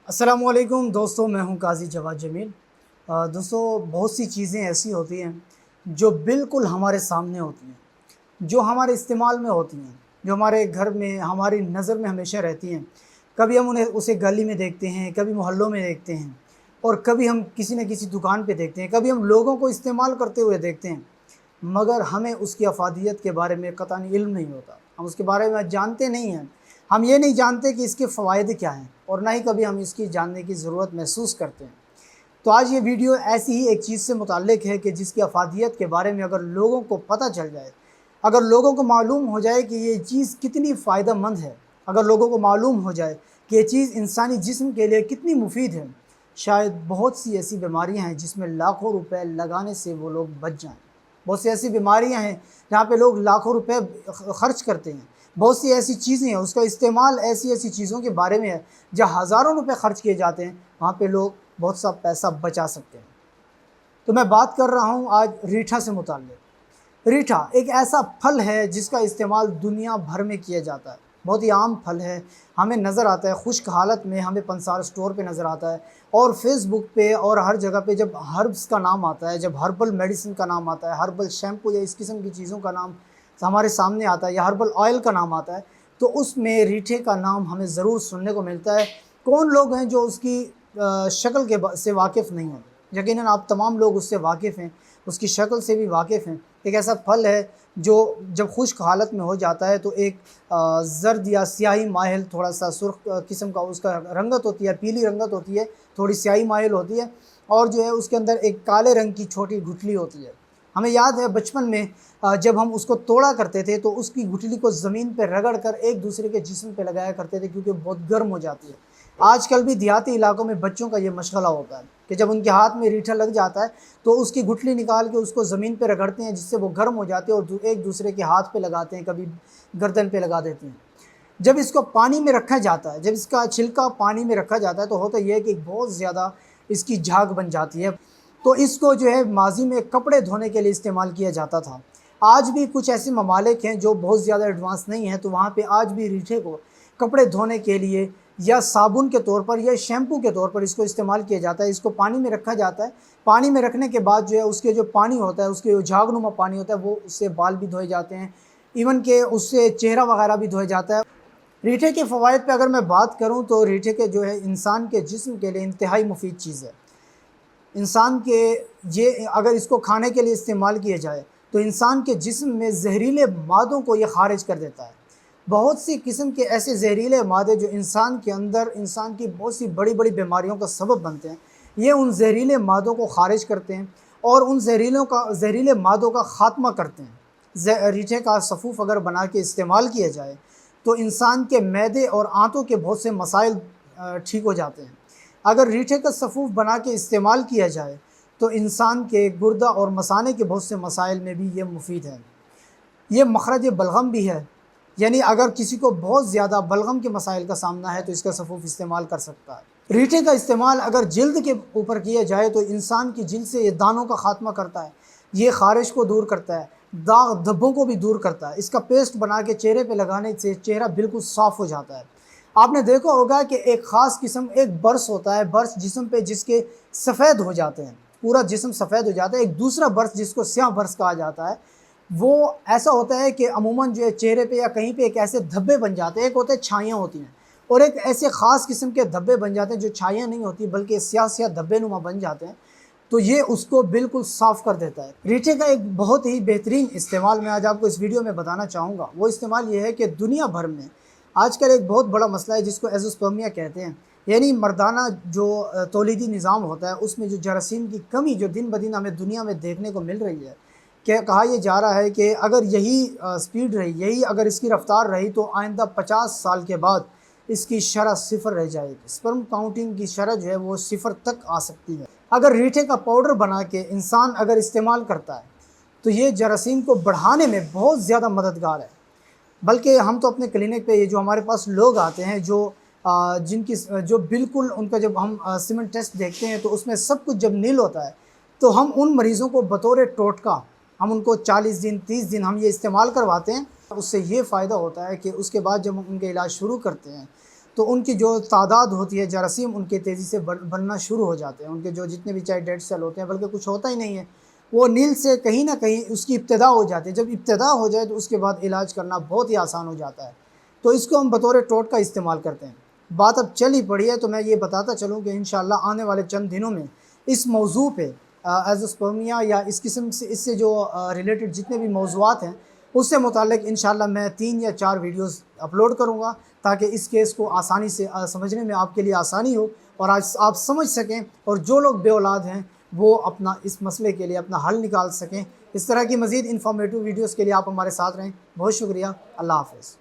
अस्सलामुअलैकुम दोस्तों, मैं हूं काजी जवाद जमील। दोस्तों, बहुत सी चीज़ें ऐसी होती हैं जो बिल्कुल हमारे सामने होती हैं, जो हमारे इस्तेमाल में होती हैं, जो हमारे घर में हमारी नज़र में हमेशा रहती हैं। कभी हम उन्हें उसे गली में देखते हैं, कभी मोहल्लों में देखते हैं, और कभी हम किसी न किसी दुकान पे देखते हैं, कभी हम लोगों को इस्तेमाल करते हुए देखते हैं, मगर हमें उसकी अफादियत के बारे में कतई इल्म नहीं होता। हम उसके बारे में जानते नहीं हैं। हम ये नहीं जानते कि इसके फ़वाइद क्या हैं, और ना ही कभी हम इसकी जानने की ज़रूरत महसूस करते हैं। तो आज ये वीडियो ऐसी ही एक चीज़ से मुताल्लिक़ है कि जिसकी अफादियत के बारे में अगर लोगों को पता चल जाए, अगर लोगों को मालूम हो जाए कि ये चीज़ कितनी फ़ायदेमंद है, अगर लोगों को मालूम हो जाए कि ये चीज़ इंसानी जिस्म के लिए कितनी मुफीद है, शायद बहुत सी ऐसी बीमारियां हैं जिसमें लाखों रुपए लगाने से वो लोग बच जाएं। बहुत सी ऐसी बीमारियां हैं जहाँ पे लोग लाखों रुपए खर्च करते हैं। बहुत सी ऐसी चीज़ें हैं, उसका इस्तेमाल ऐसी ऐसी चीज़ों के बारे में है जहाँ हज़ारों रुपए खर्च किए जाते हैं, वहाँ पे लोग बहुत सा पैसा बचा सकते हैं। तो मैं बात कर रहा हूँ आज रीठा से मुताल्लिक़। रीठा एक ऐसा फल है जिसका इस्तेमाल दुनिया भर में किया जाता है। बहुत ही आम फल है, हमें नज़र आता है खुश्क हालत में, हमें पंसार स्टोर पे नज़र आता है, और फेसबुक पे और हर जगह पे जब हर्ब्स का नाम आता है, जब हर्बल मेडिसिन का नाम आता है, हर्बल शैम्पू या इस किस्म की चीज़ों का नाम हमारे सामने आता है, या हर्बल ऑयल का नाम आता है, तो उसमें रीठे का नाम हमें ज़रूर सुनने को मिलता है। कौन लोग हैं जो उसकी शक्ल के से वाकिफ़ नहीं हैं? यकीनन आप तमाम लोग उससे वाकिफ़ हैं, उसकी शक्ल से भी वाकिफ़ हैं। एक ऐसा फल है जो जब खुश्क हालत में हो जाता है तो एक ज़र्द या स्याही माइल, थोड़ा सा सुर्ख किस्म का उसका रंगत होती है, पीली रंगत होती है, थोड़ी स्याही माइल होती है, और जो है उसके अंदर एक काले रंग की छोटी गुठली होती है। हमें याद है बचपन में जब हम उसको तोड़ा करते थे तो उसकी गुठली को ज़मीन पर रगड़ कर एक दूसरे के जिस्म पे लगाया करते थे, क्योंकि बहुत गर्म हो जाती है। आजकल भी देहाती इलाकों में बच्चों का ये मशगला होता है कि जब उनके हाथ में रीठा लग जाता है तो उसकी गुठली निकाल के उसको ज़मीन पे रगड़ते हैं, जिससे वो गर्म हो जाते हैं, और एक दूसरे के हाथ पे लगाते हैं, कभी गर्दन पे लगा देते हैं। जब इसको पानी में रखा जाता है, जब इसका छिलका पानी में रखा जाता है, तो होता यह है कि बहुत ज़्यादा इसकी झाग बन जाती है। तो इसको जो है माजी में कपड़े धोने के लिए इस्तेमाल किया जाता था। आज भी कुछ ऐसे ममालिक हैं जो बहुत ज़्यादा एडवांस नहीं हैं, तो वहाँ पे आज भी रीठे को कपड़े धोने के लिए या साबुन के तौर पर या शैम्पू के तौर पर इसको इस्तेमाल किया जाता है। इसको पानी में रखा जाता है, पानी में रखने के बाद जो है उसके जो पानी होता है, उसके जो झागनुमा पानी होता है, वो उससे बाल भी धोए जाते हैं, इवन के उससे चेहरा वगैरह भी धोया जाता है। रीठे के फ़वाइद पे अगर मैं बात करूँ तो रीठे के जो है इंसान के जिस्म के लिए इंतहाई मुफीद चीज़ है। इंसान के ये अगर इसको खाने के लिए इस्तेमाल किया जाए तो इंसान के जिस्म में ज़हरीले मादों को ये ख़ारिज कर देता है। बहुत सी किस्म के ऐसे ज़हरीले मादे जो इंसान के अंदर इंसान की बहुत सी बड़ी बड़ी बीमारियों का सबब बनते हैं, ये उन जहरीले मादों को ख़ारिज करते हैं और उन ज़हरीले मादों का ख़ात्मा करते हैं। रीठे का सफ़ूफ़ अगर बना के इस्तेमाल किया जाए तो इंसान के मैदे और आंतों के बहुत से मसाइल ठीक हो जाते हैं। अगर रीठे का सफ़ूफ़ बना के इस्तेमाल किया जाए तो इंसान के गुर्दा और मसाने के बहुत से मसाइल में भी ये मुफीद है। ये मखरज बलगम भी है, यानी अगर किसी को बहुत ज़्यादा बलगम के मसाइल का सामना है तो इसका सफ़ूफ़ इस्तेमाल कर सकता है। रीठे का इस्तेमाल अगर जिल्द के ऊपर किया जाए तो इंसान की जिल्द से ये दानों का ख़ात्मा करता है, ये ख़ारिश को दूर करता है, दाग धब्बों को भी दूर करता है। इसका पेस्ट बना के चेहरे पे लगाने से चेहरा बिल्कुल साफ़ हो जाता है। आपने देखा होगा कि एक ख़ास किस्म एक बर्स होता है, बर्स जिस्म पे जिसके सफ़ेद हो जाते हैं, पूरा जिस्म सफ़ेद हो जाता है। एक दूसरा बर्स जिसको स्याह बर्स कहा जाता है, वो ऐसा होता है कि अमूमन जो है चेहरे पे या कहीं पे एक ऐसे धब्बे बन जाते हैं। एक होते हैं छाइयाँ होती हैं, और एक ऐसे ख़ास किस्म के धब्बे बन जाते हैं जो छाइयाँ नहीं होती बल्कि स्याह स्याह धब्बे नुमा बन जाते हैं, तो ये उसको बिल्कुल साफ़ कर देता है। रीठे का एक बहुत ही बेहतरीन इस्तेमाल मैं आज आपको इस वीडियो में बताना चाहूँगा। वो इस्तेमाल ये है कि दुनिया भर में आजकल एक बहुत बड़ा मसला है जिसको एज़ोस्पर्मिया कहते हैं, यानी मर्दाना जो तौलीदी निज़ाम होता है उसमें जो जरासीम की कमी जो दिन ब दिन हमें दुनिया में देखने को मिल रही है। क्या कहा यह जा रहा है कि अगर यही स्पीड रही, यही अगर इसकी रफ़्तार रही तो आइंदा 50 साल के बाद इसकी शरह सिफर रह जाएगी। स्पर्म काउंटिंग की शरह जो है वो सिफर तक आ सकती है। अगर रीठे का पाउडर बना के इंसान अगर इस्तेमाल करता है तो ये जरासीम को बढ़ाने में बहुत ज़्यादा मददगार है। बल्कि हम तो अपने क्लिनिक पे ये जो हमारे पास लोग आते हैं जो जिनकी जो बिल्कुल उनका जब हम सीमेंट टेस्ट देखते हैं तो उसमें सब कुछ जब नील होता है तो हम उन मरीज़ों को बतौर टोटका हम उनको 40 दिन 30 दिन हम ये इस्तेमाल करवाते हैं। उससे ये फ़ायदा होता है कि उसके बाद जब हम उनके इलाज शुरू करते हैं تو ان کی جو تعداد ہوتی ہے جراثیم ان کے تیزی سے بننا شروع ہو جاتے ہیں، ان کے جو جتنے بھی چاہے ڈیڈ سیل ہوتے ہیں، بلکہ کچھ ہوتا ہی نہیں ہے، وہ نیل سے کہیں نہ کہیں اس کی ابتدا ہو جاتی ہے۔ جب ابتدا ہو جائے تو اس کے بعد علاج کرنا بہت ہی آسان ہو جاتا ہے، تو اس کو ہم بطور ٹوٹکا استعمال کرتے ہیں۔ بات اب چل ہی پڑی ہے تو میں یہ بتاتا چلوں کہ انشاءاللہ آنے والے چند دنوں میں اس موضوع پہ ایزوسپرمیا یا اس قسم سے اس سے جو ریلیٹڈ جتنے بھی موضوعات ہیں اس سے متعلق انشاءاللہ میں 3 یا 4 ویڈیوز اپلوڈ کروں گا، تاکہ اس کیس کو آسانی سے سمجھنے میں آپ کے لیے آسانی ہو اور آج آپ سمجھ سکیں، اور جو لوگ بے اولاد ہیں وہ اپنا اس مسئلے کے لیے اپنا حل نکال سکیں۔ اس طرح کی مزید انفارمیٹو ویڈیوز کے لیے آپ ہمارے ساتھ رہیں۔ بہت شکریہ، اللہ حافظ۔